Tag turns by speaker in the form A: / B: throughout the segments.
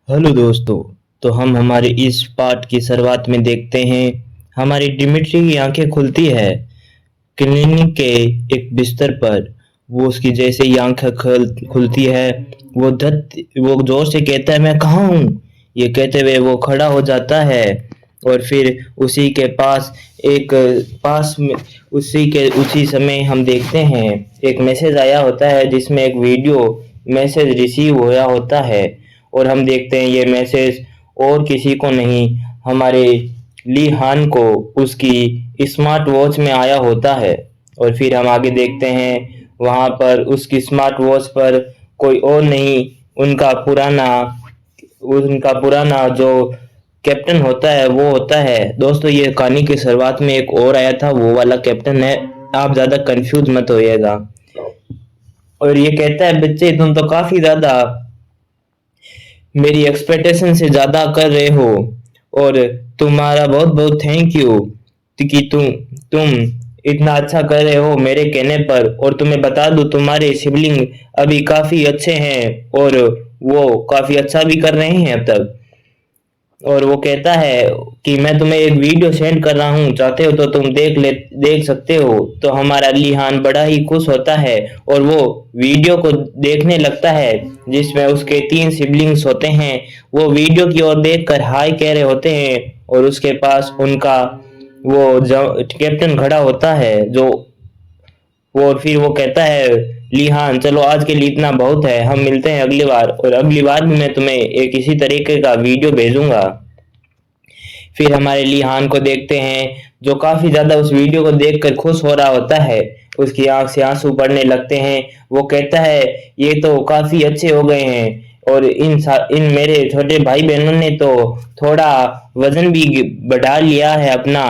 A: Hello दोस्तों। तो हम हमारे इस पार्ट की शुरुआत में देखते हैं हमारी डिमिट्री की आंखें खुलती है क्लिनिक के एक बिस्तर पर। वो उसकी जैसे ही आंखें खुलती है वो जोर से कहता है, मैं कहाँ हूँ। ये कहते हुए वो खड़ा हो जाता है और फिर उसी के पास एक पास में उसी समय हम देखते हैं एक मैसेज आया होता है जिसमें एक वीडियो मैसेज रिसीव होया होता है। और हम देखते हैं ये मैसेज और किसी को नहीं, हमारे ली हान को उसकी स्मार्ट वॉच में आया होता है। और फिर हम आगे देखते हैं वहां पर उसकी स्मार्ट वॉच पर कोई और नहीं, उनका पुराना उनका पुराना जो कैप्टन होता है वो होता है। दोस्तों ये कहानी की शुरुआत में एक और आया था, वो वाला कैप्टन है। आप ज्यादा कंफ्यूज मत होइएगा। और ये कहता है, बच्चे तुम तो काफी ज्यादा मेरी एक्सपेक्टेशन से ज्यादा कर रहे हो और तुम्हारा बहुत बहुत थैंक यू कि तुम इतना अच्छा कर रहे हो मेरे कहने पर। और तुम्हें बता दूं तुम्हारे सिबलिंग अभी काफी अच्छे हैं और वो काफी अच्छा भी कर रहे हैं अब तक। और वो कहता है कि मैं तुम्हें एक वीडियो सेंड कर रहा हूँ, चाहते हो तो तुम देख सकते हो। तो हमारा लिहान बड़ा ही खुश होता है और वो वीडियो को देखने लगता है जिसमें उसके 3 सिबलिंग्स होते हैं। वो वीडियो की ओर देखकर हाय कह रहे होते हैं और उसके पास उनका कैप्टन खड़ा होता है जो और फिर वो कहता है, लिहान चलो आज के लिए इतना बहुत है, हम मिलते हैं अगली बार और अगली बार भी मैं तुम्हें एक इसी तरीके का वीडियो भेजूंगा। फिर हमारे लिहान को देखते हैं जो काफी ज्यादा उस वीडियो को देखकर खुश हो रहा होता है, उसकी आंख से आंसू पड़ने लगते हैं। वो कहता है, ये तो काफी अच्छे हो गए हैं और इन मेरे छोटे भाई बहनों ने तो थोड़ा वजन भी बढ़ा लिया है अपना।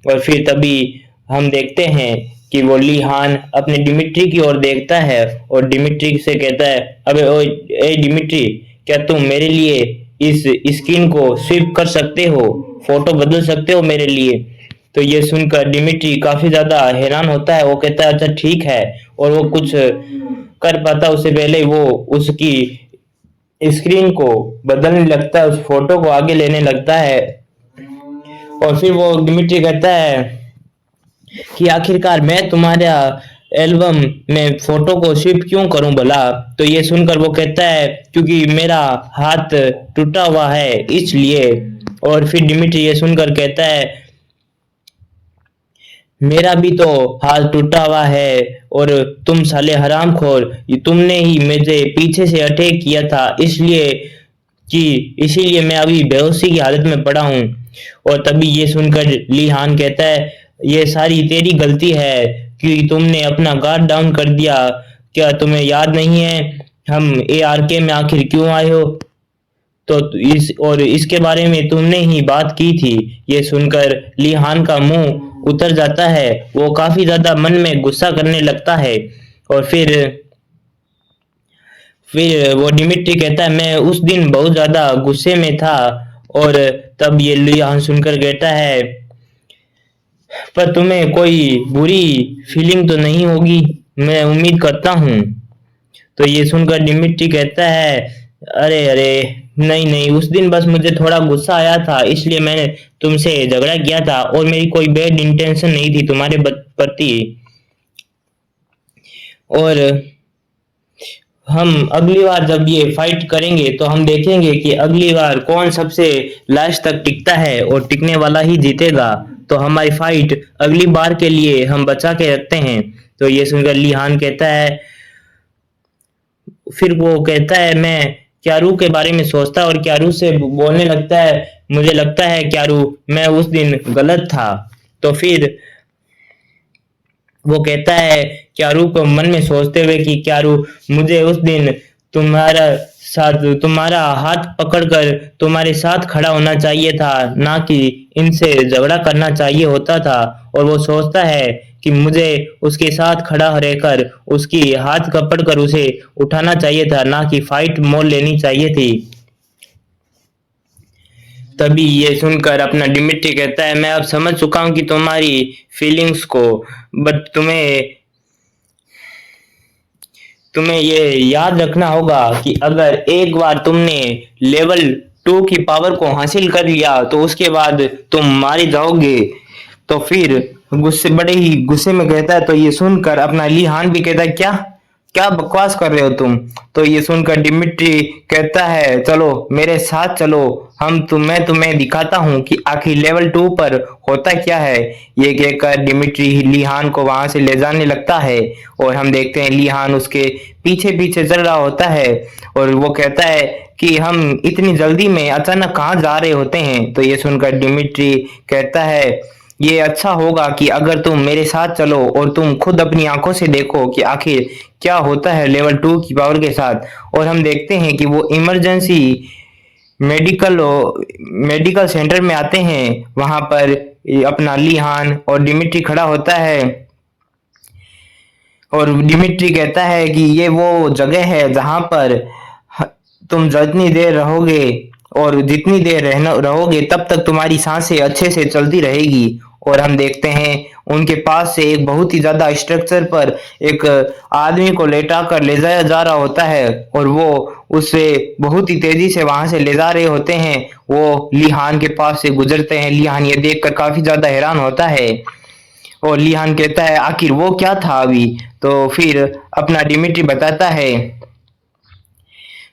A: और फिर तभी हम देखते हैं कि वो लिहान अपने डिमिट्री की ओर देखता है और डिमिट्री से कहता है, अबे ओ ए डिमिट्री, क्या तुम मेरे लिए इस स्क्रीन को स्विप कर सकते हो, फोटो बदल सकते हो मेरे लिए। तो ये सुनकर डिमिट्री काफी ज्यादा हैरान होता है। वो कहता है, अच्छा ठीक है। और वो कुछ कर पाता उससे पहले वो उसकी स्क्रीन को बदलने लगता है, उस फोटो को आगे लेने लगता है। और फिर वो डिमिट्री कहता है कि आखिरकार मैं तुम्हारा एल्बम में फोटो को स्विप क्यों करूं भला। तो ये सुनकर वो कहता है, क्योंकि मेरा हाथ टूटा हुआ है इसलिए। और फिर डिमिट्री ये सुनकर कहता है, मेरा भी तो हाथ टूटा हुआ है और तुम साले हरामखोर, तुमने ही मुझे पीछे से अटैक किया था इसलिए कि इसीलिए मैं अभी बेहोशी की हालत में पड़ा हूँ। और तभी ये सुनकर लीहान कहता है, ये सारी तेरी गलती है कि तुमने अपना गार्ड डाउन कर दिया। क्या तुम्हें याद नहीं है हम ARK में आखिर क्यों आए हो। तो इसके बारे में तुमने ही बात की थी। ये सुनकर लिहान का मुंह उतर जाता है, वो काफी ज्यादा मन में गुस्सा करने लगता है। और फिर वो डिमिट्री कहता है, मैं उस दिन बहुत ज्यादा गुस्से में था। और तब ये लिहान सुनकर कहता है, पर तुम्हें कोई बुरी फीलिंग तो नहीं होगी, मैं उम्मीद करता हूँ। तो ये सुनकर डिमिट्री कहता है, अरे अरे, नहीं नहीं, उस दिन बस मुझे थोड़ा गुस्सा आया था इसलिए मैंने तुमसे झगड़ा किया था और मेरी कोई बैड इंटेंशन नहीं थी तुम्हारे प्रति। और हम अगली बार जब ये फाइट करेंगे तो हम देखेंगे कि अगली बार कौन सबसे लास्ट तक टिकता है और टिकने वाला ही जीतेगा। तो हमारी फाइट अगली बार के लिए हम बचा के रखते हैं। तो ये सुनकर लिहान कहता है, फिर वो कहता है, मैं क्यारू के बारे में सोचता और क्यारू से बोलने लगता है, मुझे लगता है क्यारू मैं उस दिन गलत था। तो फिर वो कहता है क्यारू को मन में सोचते हुए कि क्यारू, मुझे उस दिन तुम्हारा हाथ पकड़कर तुम्हारे साथ खड़ा होना चाहिए था, ना कि इनसे झगड़ा करना चाहिए होता था। और वो सोचता है कि मुझे उसके साथ खड़ा रहकर उसकी हाथ पकड़कर उसे उठाना चाहिए था, ना कि फाइट मोल लेनी चाहिए थी। तभी ये सुनकर अपना डिमिट्री कहता है, मैं अब समझ चुका हूँ कि तुम्हारी फीलिंग्स को, बट तुम्हें ये याद रखना होगा कि अगर एक बार तुमने लेवल 2 की पावर को हासिल कर लिया तो उसके बाद तुम मारे जाओगे। तो फिर गुस्से बड़े ही गुस्से में कहता है। तो ये सुनकर अपना लीहान भी कहता है, क्या क्या बकवास कर रहे हो तुम। तो ये सुनकर डिमिट्री कहता है, चलो मेरे साथ चलो, मैं तुम्हें दिखाता हूँ कि आखिर लेवल 2 पर होता क्या है। ये कहकर डिमिट्री लीहान को वहां से ले जाने लगता है और हम देखते हैं लीहान उसके पीछे पीछे चल रहा होता है और वो कहता है कि हम इतनी जल्दी में अचानक कहाँ जा रहे होते हैं। तो ये सुनकर डिमिट्री कहता है, ये अच्छा होगा कि अगर तुम मेरे साथ चलो और तुम खुद अपनी आंखों से देखो कि आखिर क्या होता है लेवल 2 की पावर के साथ। और हम देखते हैं कि वो इमरजेंसी मेडिकल मेडिकल सेंटर में आते हैं। वहां पर अपना लीहान और डिमिट्री खड़ा होता है और डिमिट्री कहता है कि ये वो जगह है जहां पर तुम जितनी देर रहोगे और जितनी देर रहना रहोगे तब तक तुम्हारी सांसें अच्छे से चलती रहेगी। और हम देखते हैं उनके पास से एक बहुत ही ज्यादा स्ट्रक्चर पर एक आदमी को लेटा कर ले जाया जा रहा होता है और वो उसे बहुत ही तेजी से वहां से ले जा रहे होते हैं। वो लीहान के पास से गुजरते हैं। लीहान ये देखकर काफी ज्यादा हैरान होता है और लीहान कहता है, आखिर वो क्या था अभी। तो फिर अपना डिमिट्री बताता है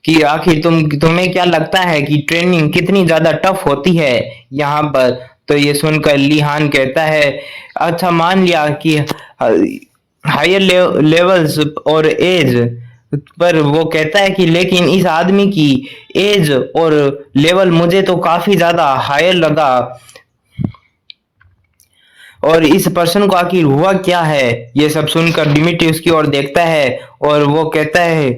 A: कि आखिर तुम्हें क्या लगता है कि ट्रेनिंग कितनी ज्यादा टफ होती है यहाँ पर। तो ये सुनकर लीहान कहता है, अच्छा मान लिया कि हायर लेवल्स और एज पर वो कहता है कि लेकिन इस आदमी की एज और लेवल मुझे तो काफी ज्यादा हायर लगा और इस पर्सन को आखिर हुआ क्या है। ये सब सुनकर डिमिट्री उसकी ओर देखता है और वो कहता है,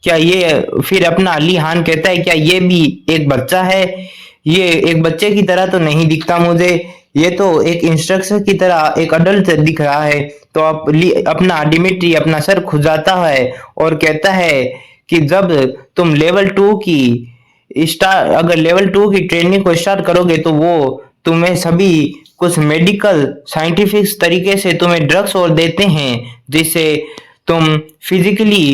A: क्या ये फिर अपना लीहान कहता है, क्या ये भी एक बच्चा है। ये एक बच्चे की तरह तो नहीं दिखता मुझे, ये तो एक इंस्ट्रक्टर की तरह एक अडल्ट दिख रहा है। तो अपना डिमिट्री अपना सर खुजाता है और कहता है कि जब तुम लेवल 2 की अगर लेवल 2 की ट्रेनिंग को स्टार्ट करोगे तो वो तुम्हें सभी कुछ मेडिकल साइंटिफिक तरीके से तुम्हें ड्रग्स और देते हैं जिससे तुम फिजिकली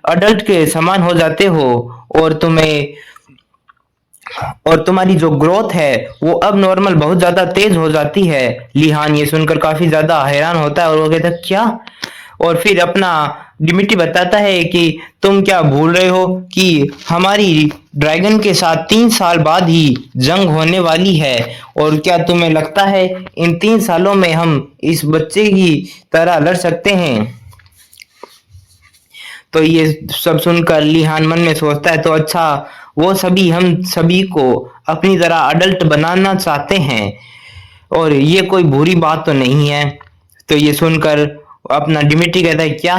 A: अडल्ट के समान हो जाते हो और तुम्हारी जो ग्रोथ है वो अब नॉर्मल बहुत ज्यादा तेज हो जाती है। लीहान ये सुनकर काफी ज्यादा हैरान होता है और वो कहता है, क्या। और फिर अपना डिमिट्री बताता है कि तुम क्या भूल रहे हो कि हमारी ड्रैगन के साथ 3 साल बाद ही जंग होने वाली है और क्या तुम्हें लगता है इन 3 सालों में हम इस बच्चे की तरह लड़ सकते हैं। तो ये सब सुनकर लीहान मन में सोचता है, तो अच्छा वो सभी हम सभी को अपनी तरह अडल्ट बनाना चाहते हैं और ये कोई बुरी बात तो नहीं है। तो ये सुनकर अपना डिमिट्री कहता है, क्या।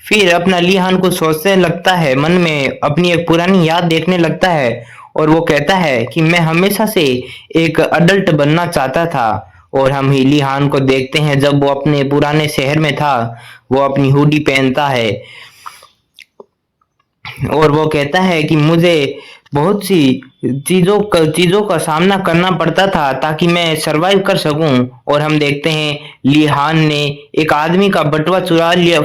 A: फिर अपना लीहान को सोचने लगता है, मन में अपनी एक पुरानी याद देखने लगता है और वो कहता है कि मैं हमेशा से एक अडल्ट बनना चाहता था। और हम ही लीहान को देखते हैं जब वो अपने पुराने शहर में था, वो अपनी हुडी पहनता है और वो कहता है कि मुझे बहुत सी चीजों का सामना करना पड़ता था ताकि मैं सरवाइव कर सकूं। और हम देखते हैं लीहान ने एक आदमी का बटुआ चुरा लिया,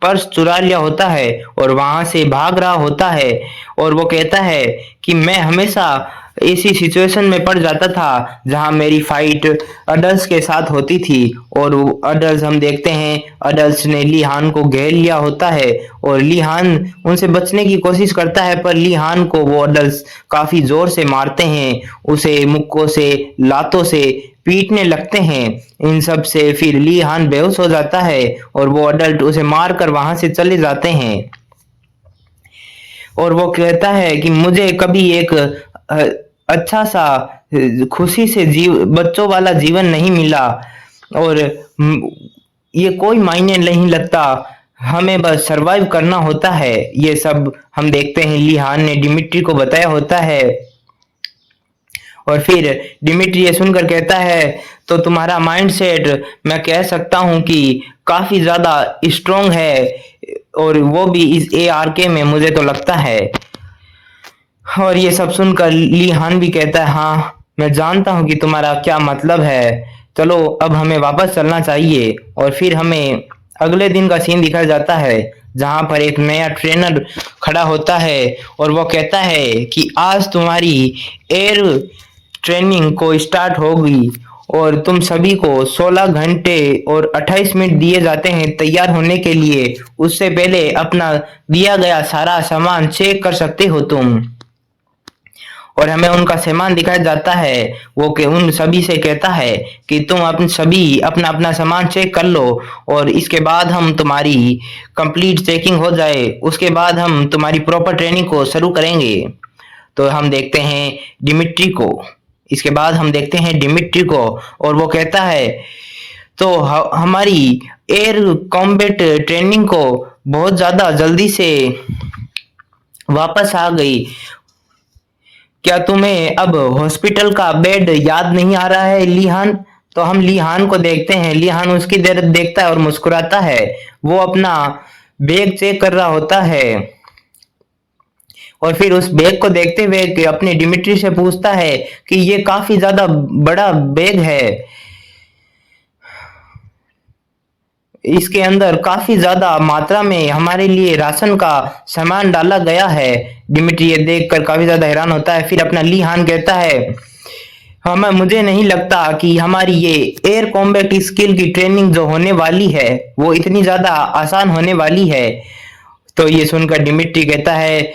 A: पर्स चुरा लिया होता है और वहां से भाग रहा होता है और वो कहता है कि मैं हमेशा ऐसी सिचुएशन में पड़ जाता था जहां मेरी फाइट अडल्ट्स के साथ होती थी और अडल्ट्स हम देखते हैं अडल्ट्स ने लीहान को घेर लिया होता है और लीहान उनसे बचने की कोशिश करता है पर लीहान को वो अडल्ट्स काफी जोर से मारते हैं, उसे मुक्कों से लातों से पीटने लगते हैं। इन सब से फिर लीहान बेहोश हो जाता है और वो अडल्ट उसे मारकर वहां से चले जाते हैं और वो कहता है कि मुझे कभी एक अच्छा सा खुशी से बच्चों वाला जीवन नहीं मिला और ये कोई मायने नहीं लगता, हमें बस सरवाइव करना होता है। ये सब हम देखते हैं लीहान ने डिमिट्री को बताया होता है और फिर डिमिट्री ये सुनकर कहता है, तो तुम्हारा माइंडसेट मैं कह सकता हूँ कि काफी ज्यादा स्ट्रोंग है और वो भी इस ARK में मुझे तो लगता है। और ये सब सुनकर लीहान भी कहता है, हाँ मैं जानता हूँ कि तुम्हारा क्या मतलब है, चलो अब हमें वापस चलना चाहिए। और फिर हमें अगले दिन का सीन दिखाया जाता है जहां पर एक नया ट्रेनर खड़ा होता है और वो कहता है कि आज तुम्हारी एयर ट्रेनिंग को स्टार्ट होगी और तुम सभी को 16 घंटे और 28 मिनट दिए जाते हैं तैयार होने के लिए। उससे पहले अपना दिया गया सारा सामान चेक कर सकते हो तुम। और हमें उनका सामान दिखाया जाता है। वो के उन सभी से कहता है कि तुम अपने सभी अपना अपना सामान चेक कर लो और इसके बाद हम तुम्हारी कंप्लीट चेकिंग हो जाए उसके बाद हम तुम्हारी प्रॉपर ट्रेनिंग को शुरू करेंगे। तो हम देखते हैं डिमिट्री को। इसके बाद हम देखते हैं डिमिट्री को और वो कहता है तो हमारी एयर कॉम्बैट ट्रेनिंग को बहुत ज्यादा जल्दी से वापस आ गई। क्या तुम्हें अब हॉस्पिटल का बेड याद नहीं आ रहा है लीहान? तो हम लीहान को देखते हैं। लीहान उसकी तरफ देखता है और मुस्कुराता है। वो अपना बैग चेक कर रहा होता है और फिर उस बैग को देखते हुए कि अपने डिमिट्री से पूछता है कि ये काफी ज्यादा बड़ा बैग है, इसके अंदर काफी ज्यादा मात्रा में हमारे लिए राशन का सामान डाला गया है। डिमिट्री ये देखकर काफी ज्यादा हैरान होता है। फिर अपना लीहान कहता है हमें मुझे नहीं लगता कि हमारी ये एयर कॉम्बैट स्किल की ट्रेनिंग जो होने वाली है वो इतनी ज्यादा आसान होने वाली है। तो ये सुनकर डिमिट्री कहता है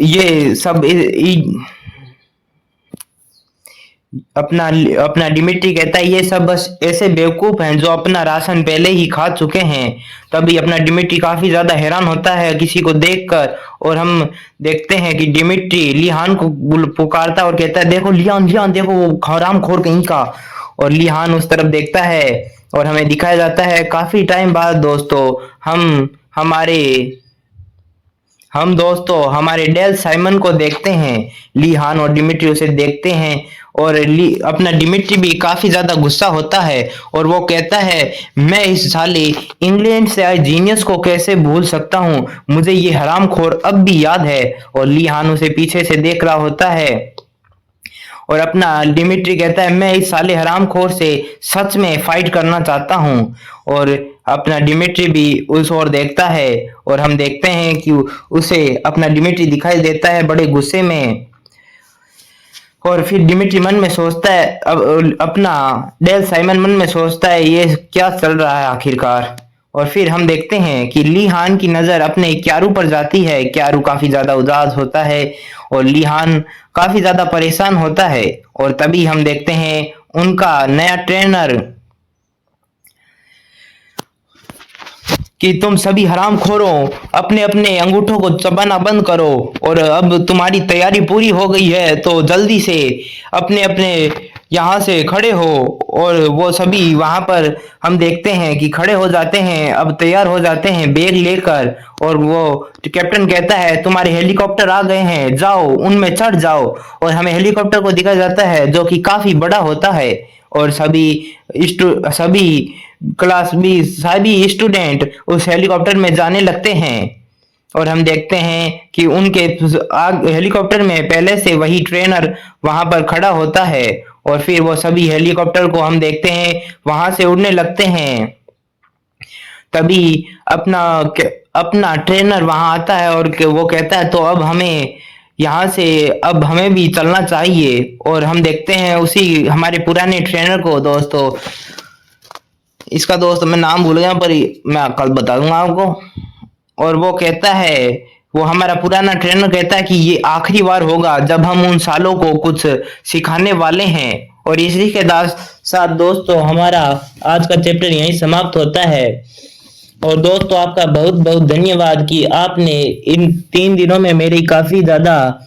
A: ये सब अपना अपना डिमिट्री कहता है ये सब बस ऐसे बेवकूफ हैं जो अपना राशन पहले ही खा चुके हैं। तभी अपना डिमिट्री काफी ज्यादा हैरान होता है किसी को देखकर और हम देखते हैं कि डिमिट्री लिहान को पुकारता है और कहता है देखो लिहान लिहान देखो वो हरामखोर कहीं का। और लिहान उस तरफ देखता है और हमें दिखाया जाता है काफी टाइम बाद दोस्तों हम दोस्तों हमारे डेल साइमन को देखते हैं। लीहान और डिमिट्री उसे देखते हैं और अपना डिमिट्री भी काफी ज्यादा गुस्सा होता है और वो कहता है मैं इस साले इंग्लैंड से आए जीनियस को कैसे भूल सकता हूँ, मुझे ये हरामखोर अब भी याद है। और लीहान उसे पीछे से देख रहा होता है और अपना डिमिट्री कहता है मैं इस साले हरामखोर से सच में फाइट करना चाहता हूँ। और अपना डिमिट्री भी उस ओर देखता है और हम देखते हैं कि उसे अपना डिमिट्री दिखाई देता है बड़े गुस्से में। और फिर डिमिट्री मन में सोचता है अपना डेल साइमन मन में सोचता है ये क्या चल रहा है आखिरकार। और फिर हम देखते हैं कि लीहान की नजर अपने क्यारू पर जाती है। क्यारू काफी ज्यादा उदास होता है और लीहान काफी ज्यादा परेशान होता है। और तभी हम देखते हैं उनका नया ट्रेनर कि तुम सभी हरामखोरों अपने अपने अंगूठों को चबाना बंद करो और अब तुम्हारी तैयारी पूरी हो गई है तो जल्दी से अपने अपने यहाँ से खड़े हो। और वो सभी वहां पर हम देखते हैं कि खड़े हो जाते हैं, अब तैयार हो जाते हैं बैग लेकर। और वो कैप्टन कहता है तुम्हारे हेलीकॉप्टर आ गए हैं, जाओ उनमें चढ़ जाओ। और हमें हेलीकॉप्टर को दिखाया जाता है जो कि काफी बड़ा होता है और सभी क्लास बी सभी स्टूडेंट उस हेलीकॉप्टर में जाने लगते हैं। और हम देखते हैं कि उनके हेलीकॉप्टर में पहले से वही ट्रेनर वहां पर खड़ा होता है और फिर वो सभी हेलीकॉप्टर को हम देखते हैं वहां से उड़ने लगते हैं। तभी अपना ट्रेनर वहां आता है और वो कहता है तो अब हमें यहाँ से अब हमें भी चलना चाहिए। और हम देखते हैं उसी हमारे पुराने ट्रेनर को दोस्तों, इसका दोस्त मैं नाम भूल गया पर मैं कल बता दूंगा आपको। और वो कहता है वो हमारा पुराना ट्रेनर कहता है कि ये आखिरी बार होगा जब हम उन सालों को कुछ सिखाने वाले हैं। और इसी के साथ दोस्तों हमारा आज का चैप्टर यहीं समाप्त होता है। और दोस्तों आपका बहुत बहुत धन्यवाद कि आपने इन 3 दिनों में मेरी काफी ज्यादा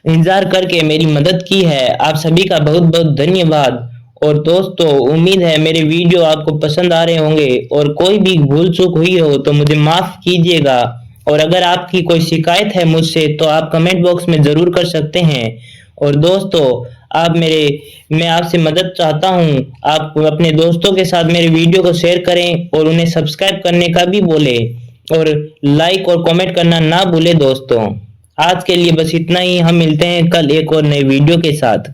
A: इंतजार करके मेरी मदद की है। आप सभी का बहुत बहुत धन्यवाद। और दोस्तों उम्मीद है मेरे वीडियो आपको पसंद आ रहे होंगे और कोई भी भूल चूक हुई हो तो मुझे माफ कीजिएगा। और अगर आपकी कोई शिकायत है मुझसे तो आप कमेंट बॉक्स में जरूर कर सकते हैं। और दोस्तों मैं आपसे मदद चाहता हूं, आप अपने दोस्तों के साथ मेरे वीडियो को शेयर करें और उन्हें सब्सक्राइब करने का भी बोलें और लाइक और कमेंट करना ना भूलें दोस्तों। आज के लिए बस इतना ही। हम मिलते हैं कल एक और नई वीडियो के साथ।